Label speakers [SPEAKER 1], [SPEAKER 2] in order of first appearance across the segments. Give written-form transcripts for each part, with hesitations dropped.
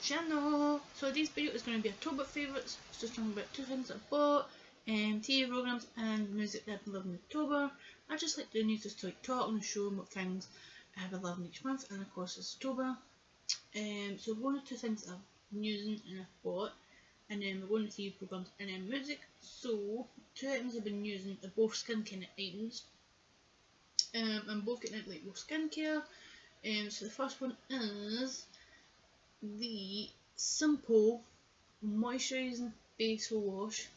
[SPEAKER 1] channel. So today's video is going to be October favourites. It's just talking about 2 things I bought, TV programmes and music that I've been loving in October. I just like doing these just to talk and show them what things I have been loving each month, and of course it's October. So one or two things I've been using and I've bought, and then we're going to TV programmes and then music. So 2 items I've been using are both skincare items. I'm both getting into like both skincare. So the first one is the Simple Moisturising Facial Wash.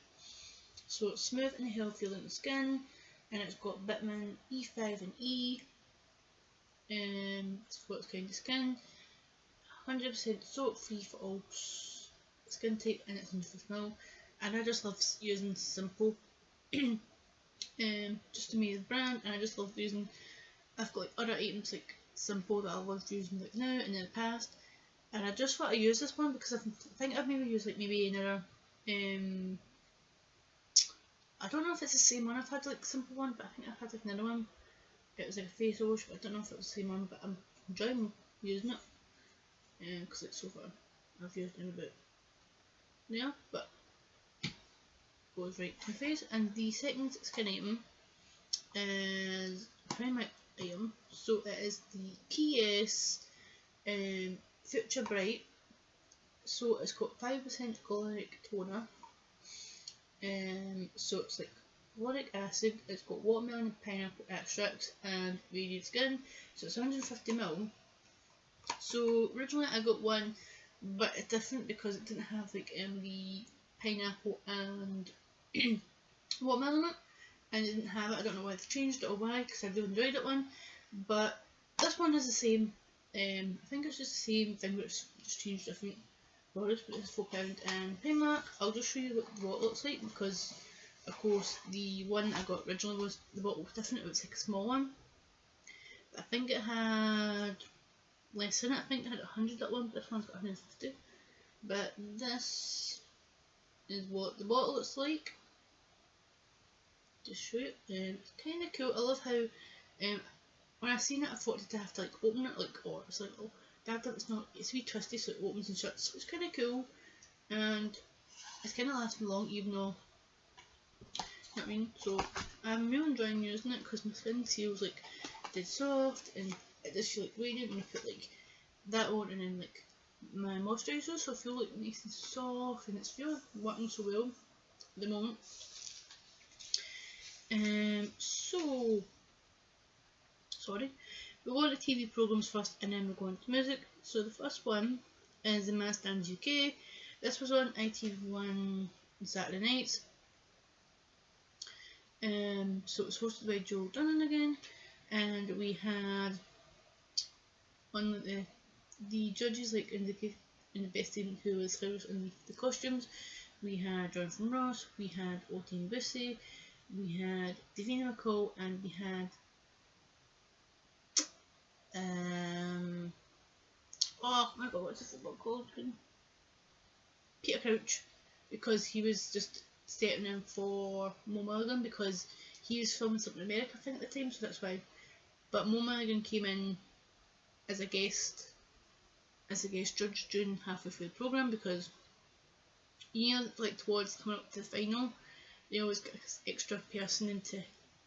[SPEAKER 1] So it's smooth and healthy looking skin, and it's got vitamin E5 and E. For its kind of skin, 100% soap free for all skin type, and it's in smell. And I just love using Simple. Just a amazing brand, and I just love using. I've got like other items like Simple that I loved using like now and in the past, and I just thought I use this one because I think I've maybe used like maybe another. I don't know if it's the same one I've had like Simple one, but I think I've had like another one. It was like a face wash, but I don't know if it was the same one. But I'm enjoying using it, because like so far I've used it in about but goes right to my face. And the second skin item is a primer item. So it is the KS Future Bright. So it's got 5% caloric toner. So it's like lauric acid, it's got watermelon and pineapple extracts and radiant skin. So it's 150ml. So originally I got one, but it's different because it didn't have like the pineapple and watermelon in it, and it didn't have it. I don't know why they changed it or why, because I do enjoy that one. But this one is the same. I think it's just the same thing, but it's just changed different borders. But it's £4 and Primark. I'll just show you what it looks like, because of course the one I got originally was the bottle was different. It was like a small one, but I think it had less in it. I think it had 100 that one, but this one's got 150. But this is what the bottle looks like. Just show it. It's kind of cool. I love how when I seen it, I thought to have to like open it, like, oh, it's like, oh, dad, it's not, it's a wee twisty, so it opens and shuts. So it's kind of cool, and it's kind of lasting long, even though, you know what I mean. So I'm really enjoying using it because my skin feels like dead soft, and it does feel like radiant when I put like that on and then like my moisturiser. So I feel like nice and soft, and it's really working so well at the moment. So sorry, we're going to TV programmes first, and then we're going to music. So the first one is The Masked Dance UK. This was on ITV1 on Saturday nights. So it was hosted by Joe Dunnan again, and we had on the judges like indicate in the best team who was hilarious in the costumes. We had Jonathan Ross, we had Otin Bussey, we had Davina McCall, and we had oh my god, what's the football called? Peter Crouch, because he was just stepping in for Mo Milligan because he was filming something in America, I think, at the time, so that's why. But Mo Milligan came in as a guest judge during halfway through the programme, because you know, like towards coming up to the final, they always get an extra person into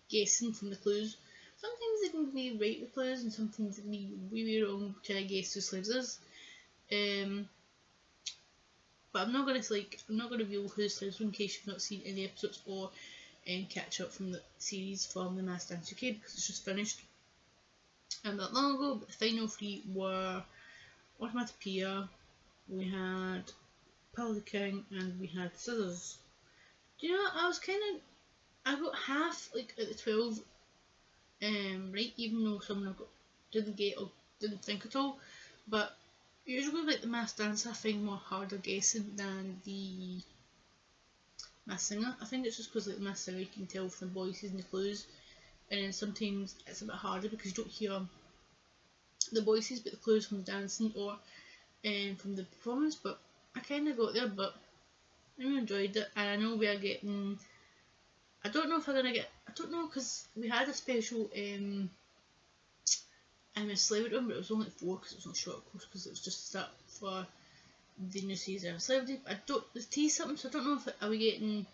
[SPEAKER 1] guessing from the clues. Sometimes they can be right with clues, and sometimes they can be really wrong trying to guess who Slaves is. But I'm not gonna reveal who Slaves in case you've not seen any episodes or catch up from the series from The Masked Dance UK, because it's just finished that long ago. But the final 3 were Automatopoeia, we had Pearl the King, and we had Scissors. Do you know, I got half like at the 12 right, even though some I didn't get or didn't think at all. But usually like the Masked Dancer I find more harder guessing than the Masked Singer. I think it's just because like the Masked Singer you can tell from the voices and the clues, and then sometimes it's a bit harder because you don't hear the voices but the clues from the dancing or from the performance. But I kind of got there, but I really enjoyed it, and I know we are getting, I don't know if I'm gonna get, I don't know, because we had a special I'm a Slave one, but it was only 4 because it was not short, of course, because it was just set for the new season of Celebrity. I don't, there's teased something, so I don't know if are we getting.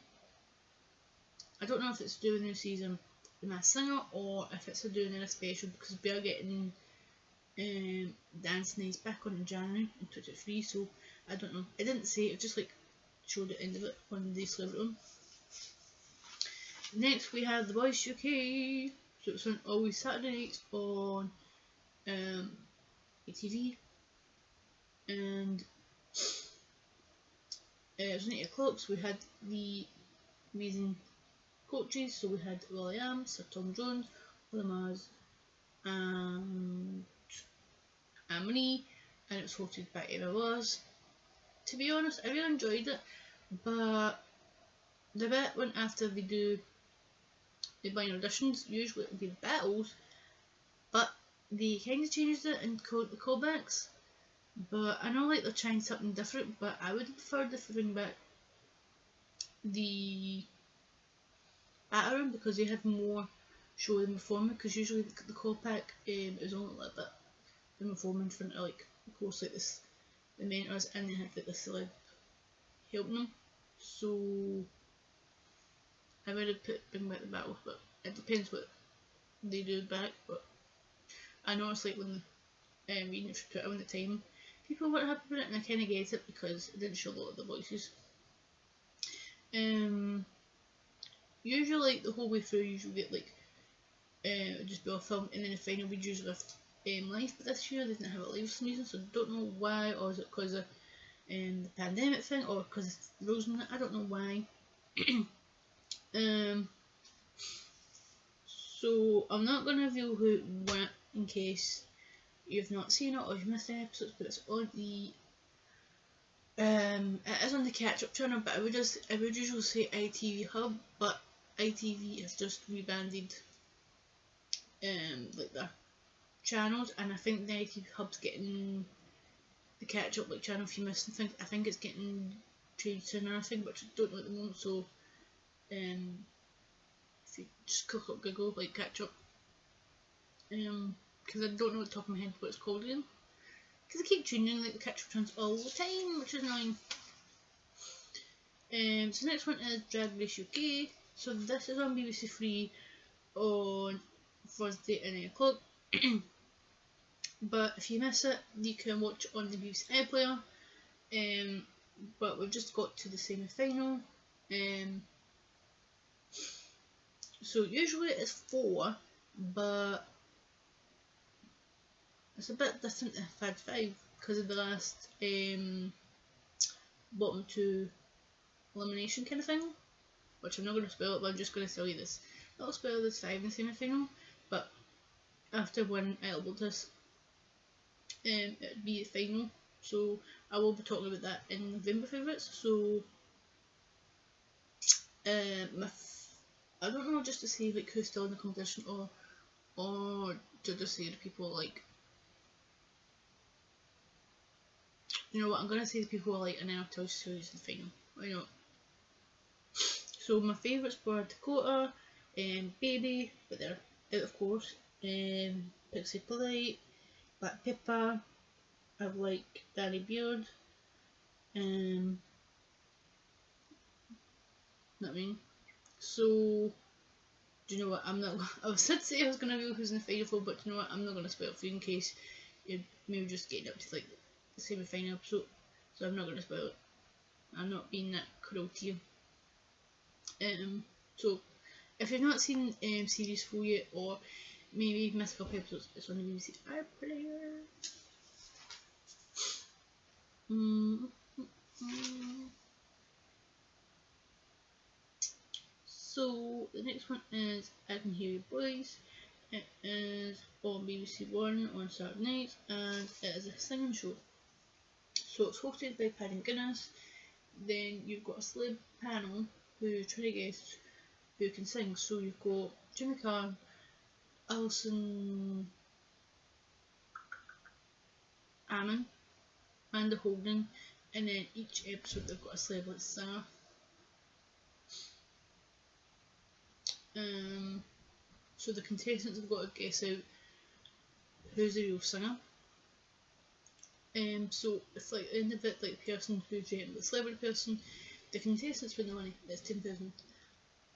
[SPEAKER 1] I don't know if it's doing the new season The Masked Singer or if it's doing a special, because we are getting Dance Nights back on in January in 2023. So I don't know. It didn't say. It just like showed the end of it on the Celebrity one. Next we have The Voice UK. So it's on always Saturday nights on ATV, and it was 8 o'clock. So we had the amazing coaches. So we had Will.i.am, Sir Tom Jones, Will Mars, and Amity, and it was hosted by Emma Wars. To be honest, I really enjoyed it, but the bit when after they do the blind auditions, usually it would be the battles, but they kind of changed it and called the callbacks. But I know like they're trying something different, but I would prefer if they bring back the battle room, because they had more show than performing, because usually the callback is only a little bit the performing in front of like of course like this the mentors, and they had like the celeb helping them. So I would have bring back the battle, but it depends what they do back. But I know it's like when reading it through Twitter when the time people weren't happy with it, and I kind of get it because it didn't show a lot of the voices. Usually like the whole way through, usually get like just be a film, and then the final would usually have live. But this year they didn't have it live for some reason, so I don't know why, or is it because of the pandemic thing, or because it's rules and that? I don't know why. So I'm not going to reveal who won it in case you've not seen it or you've missed the episodes, but it's on the it is on the catch up channel, but I would usually say ITV Hub, but ITV has just rebranded like their channels, and I think the ITV Hub's getting the catch up like channel if you missed something. I think it's getting changed to another thing, which I don't know at the moment. So if you just click up Google like catch up, because I don't know at the top of my head what it's called again, because I keep changing like the catch up channels all the time, which is annoying. So next one is Drag Race UK. So this is on BBC Three on Thursday at 9 o'clock. But if you miss it, you can watch it on the BBC iPlayer. But we've just got to the semi-final. So usually it's 4, but it's a bit different if I had 5 because of the last bottom 2 elimination kind of thing, which I'm not going to spoil it, but I'm just going to tell you this. I'll spoil this 5 in the semi-final, but after one I'll this, it'd be the final. So I will be talking about that in November favourites. So I don't know, just to see like who's still in the competition, or to just say to people like, you know what, I'm gonna say to people like, and then I'll tell you who's in the final. Why not? So my favourites were Dakota, Baby, but they're out of course, Pixie Polite, Black Pepper. I like Danny Beard, not me. So do you know what? I'm not. I was said to say I was gonna reveal who's in the final four, but you know what? I'm not gonna spoil it for you in case you're maybe just getting up to like the semi-final episode. So I'm not gonna spoil it. I'm not being that cruel to you. So if you've not seen series 4 yet, or maybe missed a couple episodes, it's on the BBC iPlayer. So the next one is I Can Hear Your Voice. It is on BBC One on Saturday nights, and it is a singing show. So it's hosted by Paddy McGuinness. Then you've got a celeb panel who try to guess who can sing. So you've got Jimmy Carr, Alison Ammon, Amanda Holden, and then each episode they've got a celeb singer. So the contestants have got to guess out who's the real singer. So it's like in the bit like the person who's the celebrity person, the contestants win the money. It's 10,000.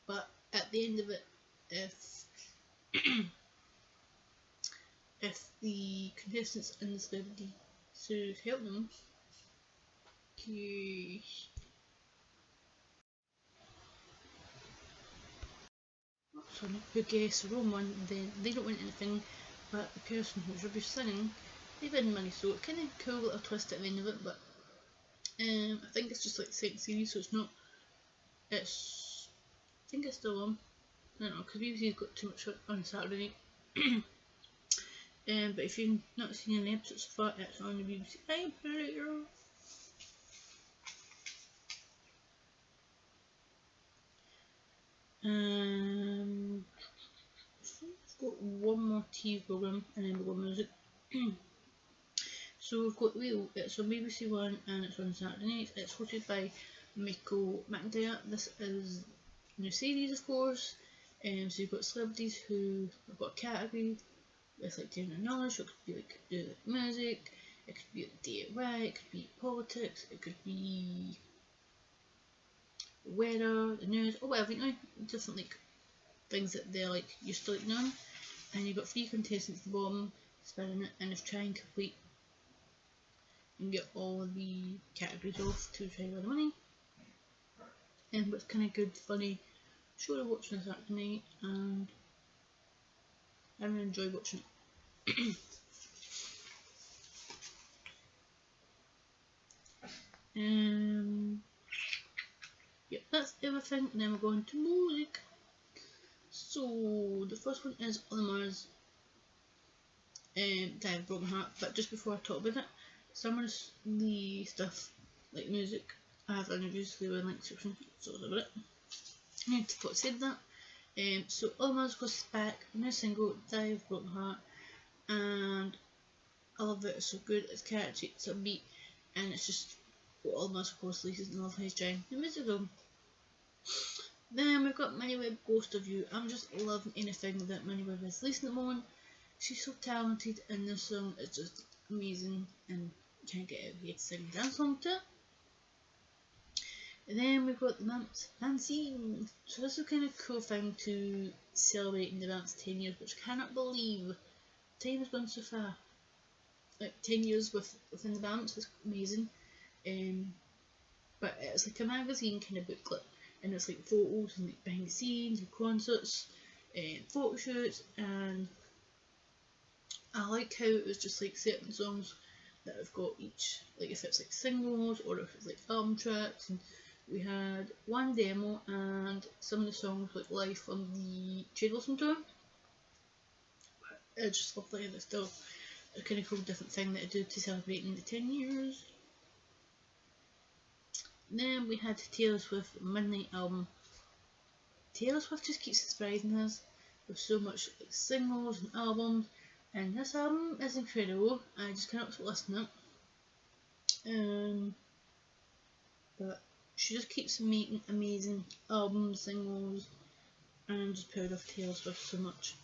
[SPEAKER 1] But at the end of it, if if the contestants and the celebrity to help them, who guess the wrong one, then they don't win anything, but the person who's rubbish singing, they win money. So it's kind of cool little twist at the end of it, but I think it's just like the second series, so it's not. It's I think it's still on. I don't know, because BBC's got too much on Saturday night. But if you've not seen any episodes so far, it's on the BBC iPlayer. I've got one more TV programme and then we've got music. So we've got Wheel, it's on BBC One and it's on Saturday night. It's hosted by Michael McIntyre. This is a new series, of course. So you've got celebrities who have got a category with like general knowledge. It could be like music, it could be like DIY, it could be politics, it could be weather, the news, or whatever, you know, different like things that they're like used to like knowing. And you've got 3 contestants at the bottom spinning it, and if try and complete and get all the categories off to try and win the money. And it's kind of good, funny show to watch on Saturday night, and I really enjoy watching it. Yep, that's everything, and then we're going to music. So the first one is Olimar's Day of Broken Heart, but just before I talk about it, some of the stuff like music I have interviews in the link description, so that's about it. I need to say that. So Olimar's goes back, new single, Day of Broken Heart, and I love it, it's so good, it's catchy, it's upbeat, and it's just what Olimar's of course releases in Love His Giant, the musical. Then we've got Mannyweb, Ghost of You. I'm just loving anything that Mannyweb is releasing at the moment. She's so talented, and this song is just amazing, and you can't get out of here to sing a dance song to it. And then we've got the Vamps Fanzine. So this is a kind of cool thing to celebrate in the Vamps 10 years, which I cannot believe time has gone so far. Like 10 years within the Vamps is amazing. But it's like a magazine kind of booklet, and it's like photos and like behind the scenes and concerts, photo shoots, and I like how it was just like certain songs that have got each, like if it's like singles or if it's like album tracks, and we had one demo and some of the songs like live on the Jade Wilson tour. I just love that it's still a kind of cool different thing that I do to celebrate in the 10 years. Then we had Taylor Swift Midnight album. Taylor Swift just keeps surprising us with so much like singles and albums, and this album is incredible. I just cannot stop listening to it. But she just keeps making amazing albums, singles, and I'm just proud of Taylor Swift so much.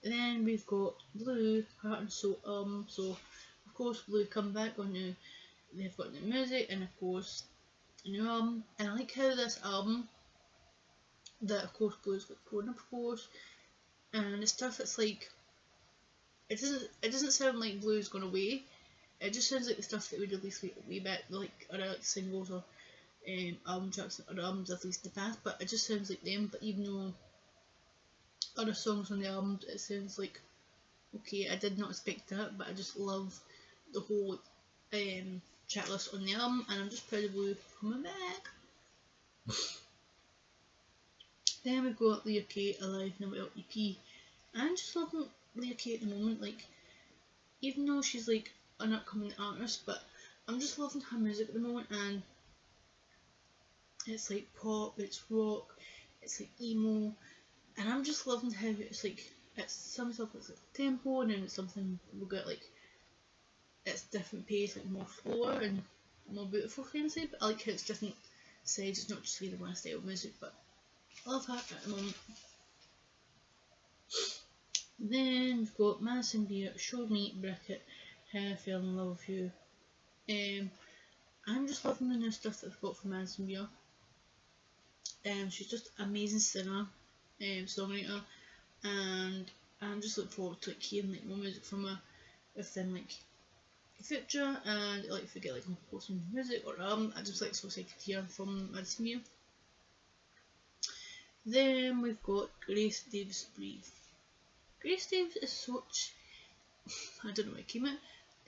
[SPEAKER 1] And then we've got Blue, Heart and Soul album. So of course Blue come back on new. They've got new music and of course a new album. And I like how this album, that of course Blue's got grown up, of course, and the stuff it's like, it doesn't sound like Blue's gone away. It just sounds like the stuff that we released way back, like other like singles or album tracks or albums I've released in the past. But it just sounds like them. But even though other songs on the album, it sounds like okay. I did not expect that, but I just love the whole track list on the album, and I'm just proud of Blue coming back. Then we've got Leah Kay Alive Number EP. I'm just loving Leah Kay at the moment. Like, even though she's like an upcoming artist, but I'm just loving her music at the moment, and it's like pop, it's rock, it's like emo, and I'm just loving how it's like, it's some stuff that's like tempo, and then it's something we'll get like, it's different pace, like more slower and more beautiful kind of side, but I like how it's different sides, it's not just really one style of music, but I love her at the moment. Then we've got Madison Beer, Show Me, Bricket, I Fell in Love with You. I'm just loving the new stuff that we've got from Madison Beer. She's just an amazing singer, songwriter, and I'm just looking forward to like hearing like more music from her within like the future. And like if we get like more some music or album, I just like so excited to hear from Madison Beer. Then we've got Grace Davis Breathe. Grace Davis is such, I don't know where it came out,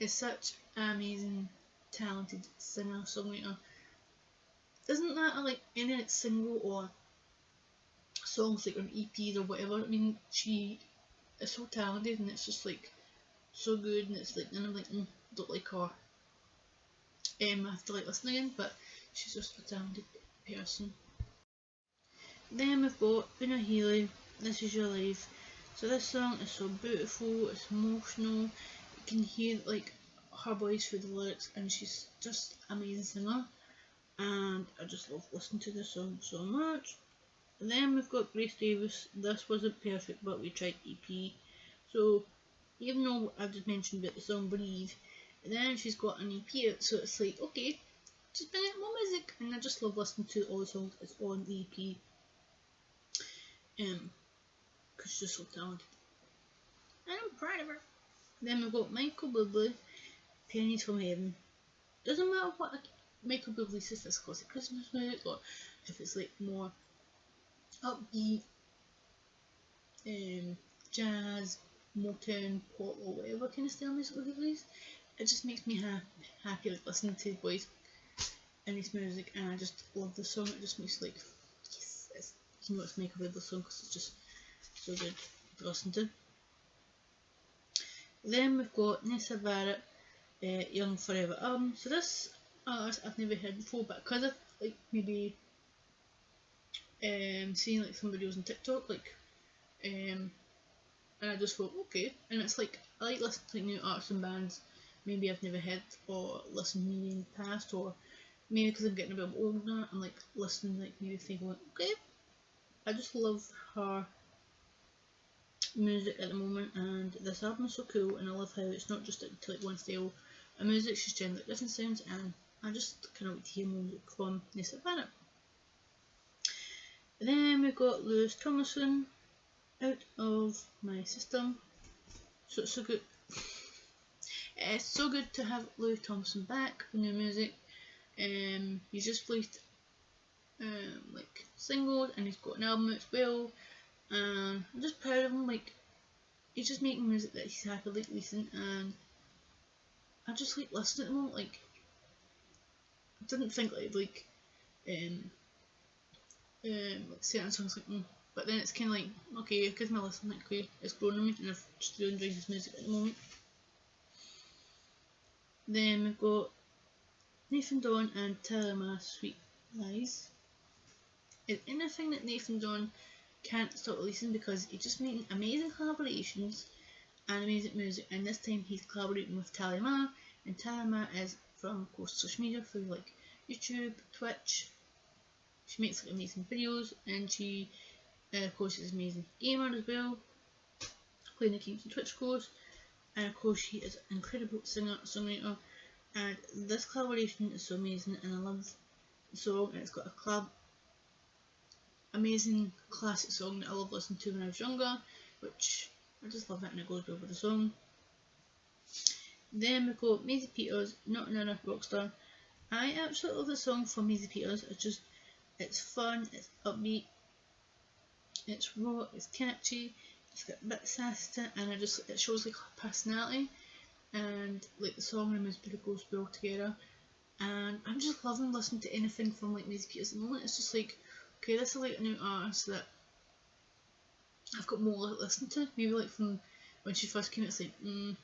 [SPEAKER 1] is such an amazing, talented singer, songwriter. Isn't that like any like single or songs like on EPs or whatever? I mean, she is so talented and it's just like so good, and it's like, and I'm like, don't like her. I have to like listen again, but she's just a talented person. Then we've got Una Healy, This Is Your Life. So this song is so beautiful, it's emotional, you can hear like her voice through the lyrics, and she's just an amazing singer, and I just love listening to this song so much. And then we've got Grace Davis, This Wasn't Perfect But We Tried EP. So even though I've just mentioned about the song Breathe, and then she's got an EP out, so it's like, okay, just bring out more music, and I just love listening to all the songs that's on the EP. Because she's just so talented. And I'm proud of her. Then we've got Michael Bublé, Pennies from Heaven. Doesn't matter what Michael Bublé says, it's classic Christmas music, or if it's like more upbeat, jazz, Motown, pop, or whatever kind of style music he plays. It just makes me happy like listening to his voice and his music, and I just love the song. It just makes like, yes, it's Michael Bublé song because it's just so good to listen to. Then we've got Nessa Barrett, Young Forever album. So this artist I've never heard before, but because I've like maybe seen like some videos on TikTok, like and I just thought, okay, and it's like I like listening to like, new artists and bands maybe I've never heard or listened maybe in the past, or maybe because I'm getting a bit older and like listening like maybe thinking like, okay, I just love her music at the moment, and this album is so cool, and I love how it's not just to like one style of music, she's doing like different sounds, and I just cannot wait to hear music from Nessa Barrett. Then we've got Lewis Tomlinson, Out of My System. So it's so good. It's so good to have Lewis Tomlinson back with new music. He's just released like singles, and he's got an album as well. I'm just proud of him. Like, he's just making music that he's happy like releasing, and I just like listening to him. Like, I didn't think like certain songs like but then it's kind of like, okay, because my listen like, okay, it's grown on me, and I've just really enjoyed his music at the moment. Then we've got Nathan Dawn and Telema Sweet Lies. Is anything that Nathan Dawn can't stop releasing, because he's just making amazing collaborations and amazing music, and this time he's collaborating with Tally Ma, and Tally Ma is from, of course, social media through like YouTube, Twitch. She makes like amazing videos, and she of course is an amazing gamer as well, playing the games on Twitch of course, and of course she is an incredible singer, songwriter, and this collaboration is so amazing, and I love the song, and it's got a amazing classic song that I love listening to when I was younger, which I just love it, and it goes well with the song. Then we've got Maisie Peters, Not Another Rockstar. I absolutely love the song from Maisie Peters. It's fun, it's upbeat, it's raw, it's catchy, it's got a bit of sass to it, and it shows like her personality, and like the song and the music goes well together, and I'm just loving listening to anything from like Maisie Peters at the moment. It's just like, okay, this is like a new artist that I've got more to listen to. Maybe like from when she first came out, it's like, I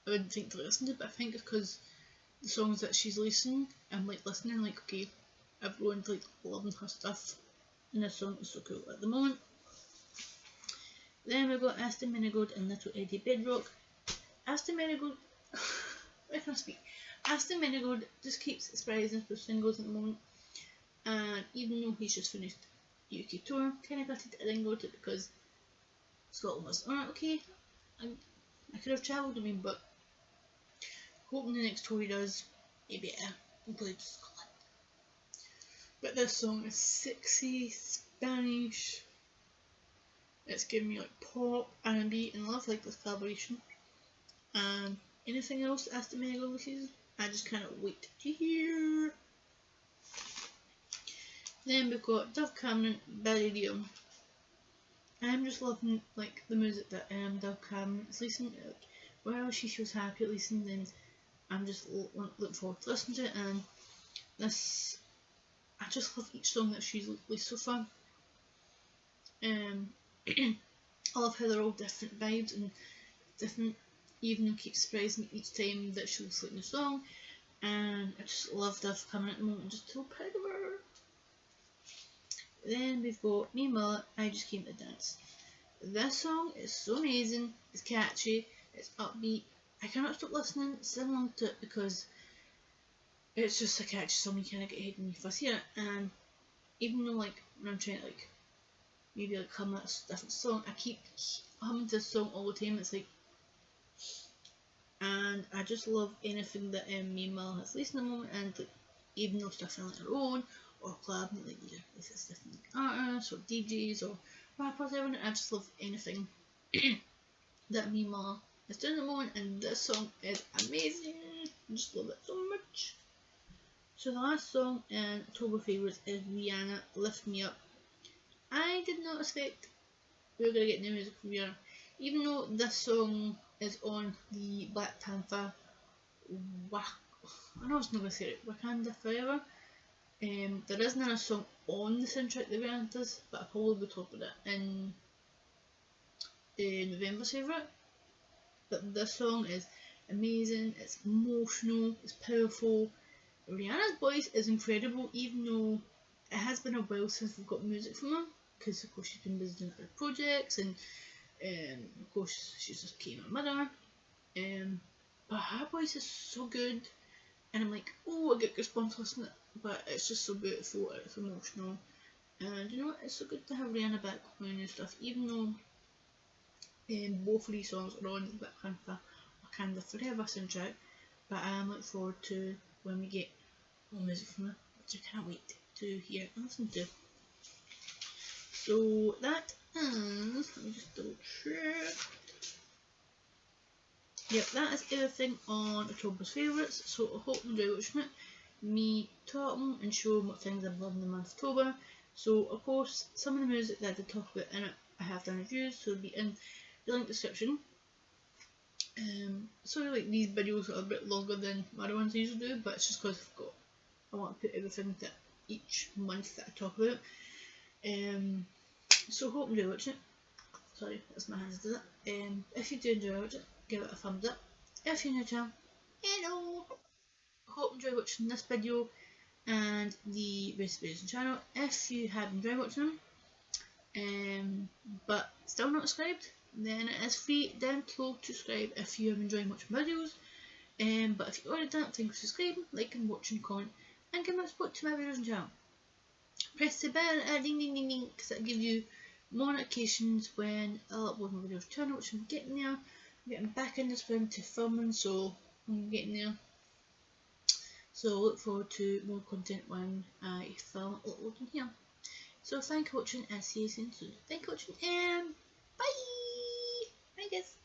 [SPEAKER 1] wouldn't think to listen to, but I think it's because the songs that she's releasing, I'm like listening, like, okay, I've grown to like loving her stuff, and this song is so cool at the moment. Then we've got Aston Minigold and Little Eddie Bedrock. Aston Minigold, I can't speak. Aston Minigold just keeps surprising with singles at the moment, and even though he's just finished UK tour, kind of gutted I didn't go to it because Scotland was alright, okay. I could have travelled, but hoping the next tour he does, maybe includes Scotland. But this song is sexy, Spanish. It's giving me like pop, R&B, and I love like this collaboration. And anything else that Asta Mega releases, I just cannot wait to hear. Then we've got Dove Cameron, Beryllium. I'm just loving like the music that Dove Cameron is listening to. Like, while she feels happy at listening, then I'm just looking forward to listening to it. And this, I just love each song that she's released so far. I love how they're all different vibes and different. Even though keeps surprising me each time that she looks like a new song, and I just love Dove Cameron at the moment. I'm just so proud of her. Then we've got Me and Miller, I Just Came to Dance. This song is so amazing, it's catchy, it's upbeat. I cannot stop listening, singing along to it because it's just a catchy song. You kind of get ahead when you first hear it. And even though like when I'm trying to like maybe like hum that different song, I keep humming this song all the time. It's like, and I just love anything that Me and Miller has released in the moment, and like even though stuff on like their own or collabing like either with this different artists or DJs or rappers, everything. I just love anything that Me and Miller is doing at the moment, and this song is amazing. I just love it so much. So the last song in October Favourites is Rihanna, Lift Me Up. I did not expect we were going to get new music from Rihanna, even though this song is on the Black Panther, I know I was not going to say it, Wakanda Forever. There isn't a song on the soundtrack that Rihanna does, but I probably will talk about it in November's favourite. But this song is amazing, it's emotional, it's powerful. Rihanna's voice is incredible, even though it has been a while since we've got music from her, because of course she's been busy doing other projects, and of course she's just became a mother. But her voice is so good, and I'm like, oh, I get goosebumps listening to it, but it's just so beautiful, it's emotional, and you know what, it's so good to have Rihanna back with new stuff, even though both of these songs are on the Black Panther Wakanda Forever soundtrack. But I am looking forward to when we get more music from her, which I can't wait to hear and listen to. So that is, let me just double check. Yep, that is everything on October's favourites, so I hope you enjoy watching it. Me talking and showing what things I've loved in the month of October. So of course, some of the music that I did talk about in it, I have done reviews, so it'll be in the link description. Sorry, like these videos are a bit longer than my other ones I usually do, but it's just because I want to put everything that each month that I talk about. So hope you enjoy watching it. Sorry, that's my hands to that. If you do enjoy watching it, give it a thumbs up. If you're new to the channel, hello! Hope you enjoy watching this video and the recipes channel. If you have enjoyed watching them, but still not subscribed, then it is free down below to subscribe if you have enjoyed watching videos. But if you've already done it, thanks for subscribing, liking, watching, comment, and giving support to my videos and channel. Press the bell, ding ding ding ding, because that'll give you more notifications when I upload my videos to channel, which I'm getting there. I'm getting back in this round to filming, so I'm getting there. So look forward to more content when I film uploading here. So thank you for watching and see you soon. Thank you for watching and bye! Bye guys!